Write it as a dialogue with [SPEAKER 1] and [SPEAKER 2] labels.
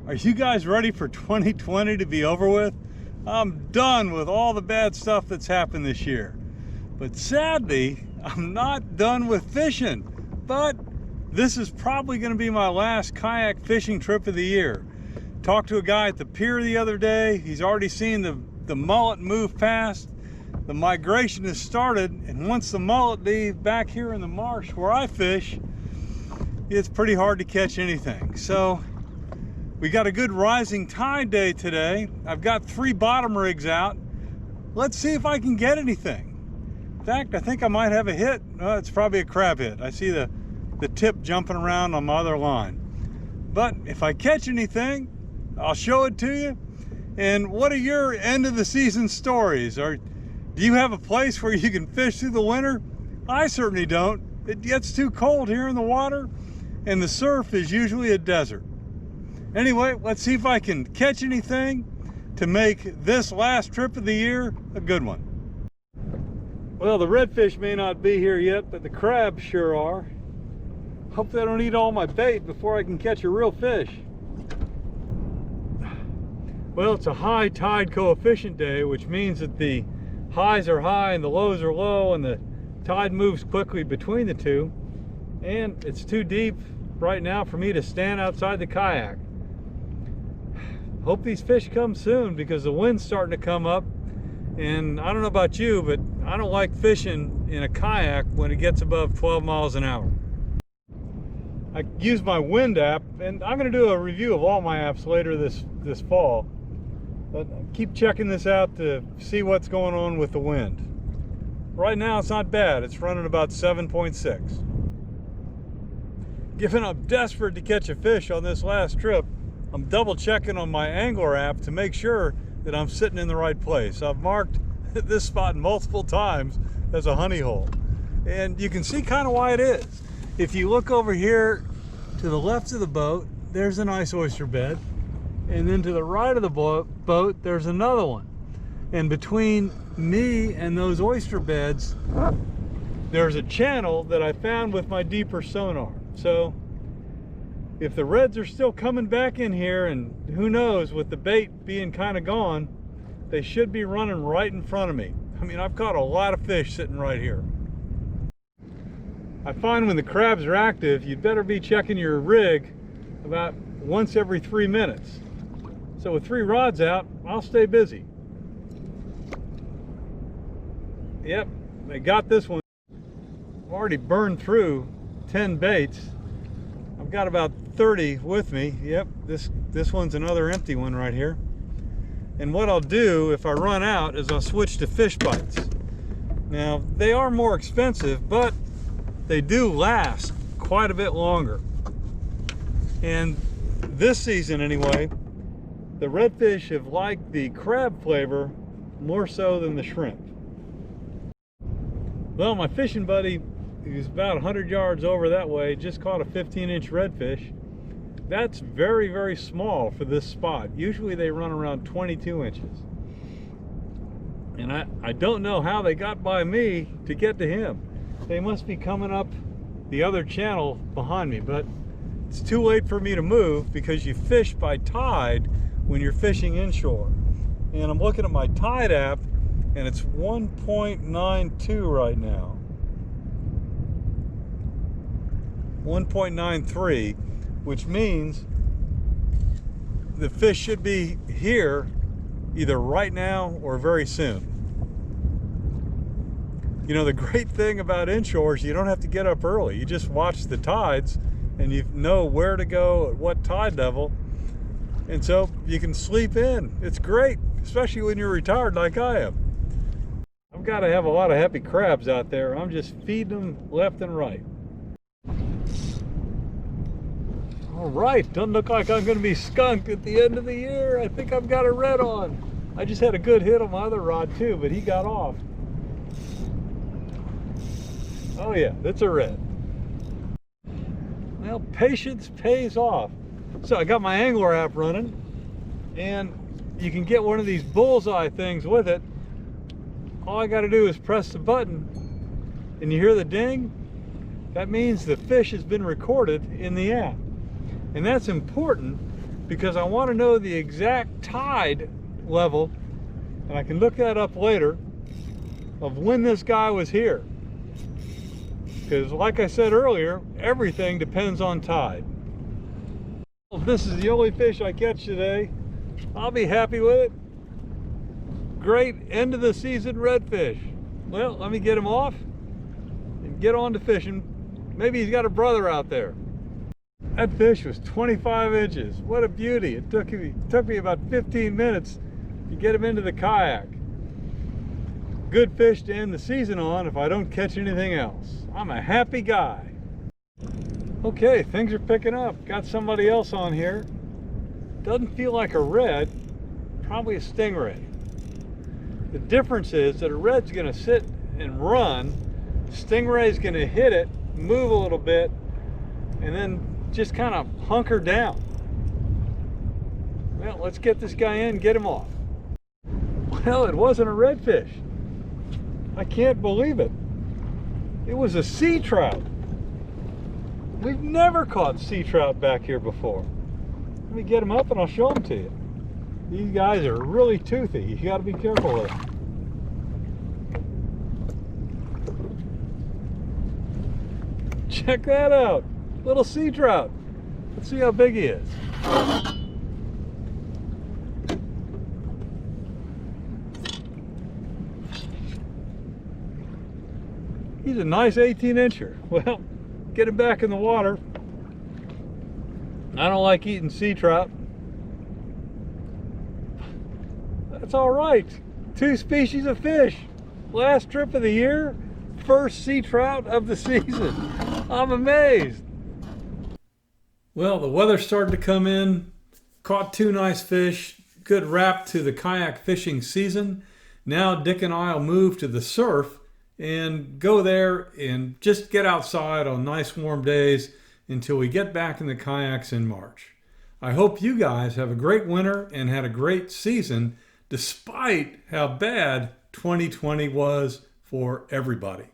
[SPEAKER 1] Are you guys ready for 2020 to be over with? I'm done with all the bad stuff that's happened this year. But sadly, I'm not done with fishing. But this is probably going to be my last kayak fishing trip of the year. Talked to a guy at the pier the other day. He's already seen the mullet move past. The migration has started, and once the mullet leave back here in the marsh where I fish, it's pretty hard to catch anything. So we got a good rising tide day today. I've got 3 bottom rigs out. Let's see if I can get anything. In fact, I think I might have a hit. It's probably a crab hit. I see the tip jumping around on my other line. But if I catch anything, I'll show it to you. And what are your end of the season stories? Do you have a place where you can fish through the winter? I certainly don't. It gets too cold here in the water, and the surf is usually a desert. Anyway, let's see if I can catch anything to make this last trip of the year a good one. Well, the redfish may not be here yet, but the crabs sure are. Hope they don't eat all my bait before I can catch a real fish. Well, it's a high tide coefficient day, which means that the highs are high and the lows are low, and the tide moves quickly between the two. And it's too deep right now for me to stand outside the kayak. Hope these fish come soon because the wind's starting to come up, and I don't know about you, but I don't like fishing in a kayak when it gets above 12 miles an hour. I use my wind app, and I'm going to do a review of all my apps later this fall, but keep checking this out to see what's going on with the wind. Right now it's not bad. It's running about 7.6. Given I'm desperate to catch a fish on this last trip, I'm double checking on my angler app to make sure that I'm sitting in the right place. I've marked this spot multiple times as a honey hole, and you can see kind of why it is. If you look over here to the left of the boat, there's a nice oyster bed, and then to the right of the boat there's another one, and between me and those oyster beds there's a channel that I found with my deeper sonar. So if the reds are still coming back in here, and who knows, with the bait being kind of gone, they should be running right in front of me. I mean, I've caught a lot of fish sitting right here. I find when the crabs are active, you'd better be checking your rig about once every 3 minutes. So with 3 rods out, I'll stay busy. Yep, I got this one. I've already burned through 10 baits. I've got about 30 with me. Yep, this one's another empty one right here. And what I'll do if I run out is I'll switch to fish bites. Now, they are more expensive, but they do last quite a bit longer. And this season anyway, the redfish have liked the crab flavor more so than the shrimp. Well, my fishing buddy, who's about 100 yards over that way, just caught a 15-inch redfish. That's very, very small for this spot. Usually they run around 22 inches. And I don't know how they got by me to get to him. They must be coming up the other channel behind me, but it's too late for me to move because you fish by tide when you're fishing inshore. And I'm looking at my tide app, and it's 1.92 right now. 1.93, which means the fish should be here either right now or very soon. You know, the great thing about inshore is you don't have to get up early. You just watch the tides and you know where to go at what tide level, and so you can sleep in. It's great, especially when you're retired like I am. I've got to have a lot of happy crabs out there. I'm just feeding them left and right. All right, doesn't look like I'm going to be skunked at the end of the year. I think I've got a red on. I just had a good hit on my other rod too, but he got off. Oh yeah, that's a red. Well, patience pays off. So I got my angler app running, and you can get one of these bullseye things with it. All I got to do is press the button, and you hear the ding. That means the fish has been recorded in the app. And that's important because I want to know the exact tide level, and I can look that up later, of when this guy was here. Because like I said earlier, everything depends on tide. If this is the only fish I catch today, I'll be happy with it. Great end of the season redfish. Well, let me get him off and get on to fishing. Maybe he's got a brother out there. That fish was 25 inches. What a beauty. It took me about 15 minutes to get him into the kayak. Good fish to end the season on if I don't catch anything else. I'm a happy guy. Okay, things are picking up. Got somebody else on here. Doesn't feel like a red, probably a stingray. The difference is that a red's gonna sit and run, stingray's gonna hit it, move a little bit, and then just kind of hunker down. Well, let's get this guy in, get him off. Well, it wasn't a redfish. I can't believe it. It was a sea trout. We've never caught sea trout back here before. Let me get them up and I'll show them to you. These guys are really toothy. You got to be careful with them. Check that out. Little sea trout. Let's see how big he is. He's a nice 18-incher. Well, get him back in the water. I don't like eating sea trout. That's all right. 2 species of fish. Last trip of the year, first sea trout of the season. I'm amazed. Well, the weather started to come in. Caught 2 nice fish. Good wrap to the kayak fishing season. Now Dick and I will move to the surf and go there and just get outside on nice warm days until we get back in the kayaks in March. I hope you guys have a great winter and had a great season despite how bad 2020 was for everybody.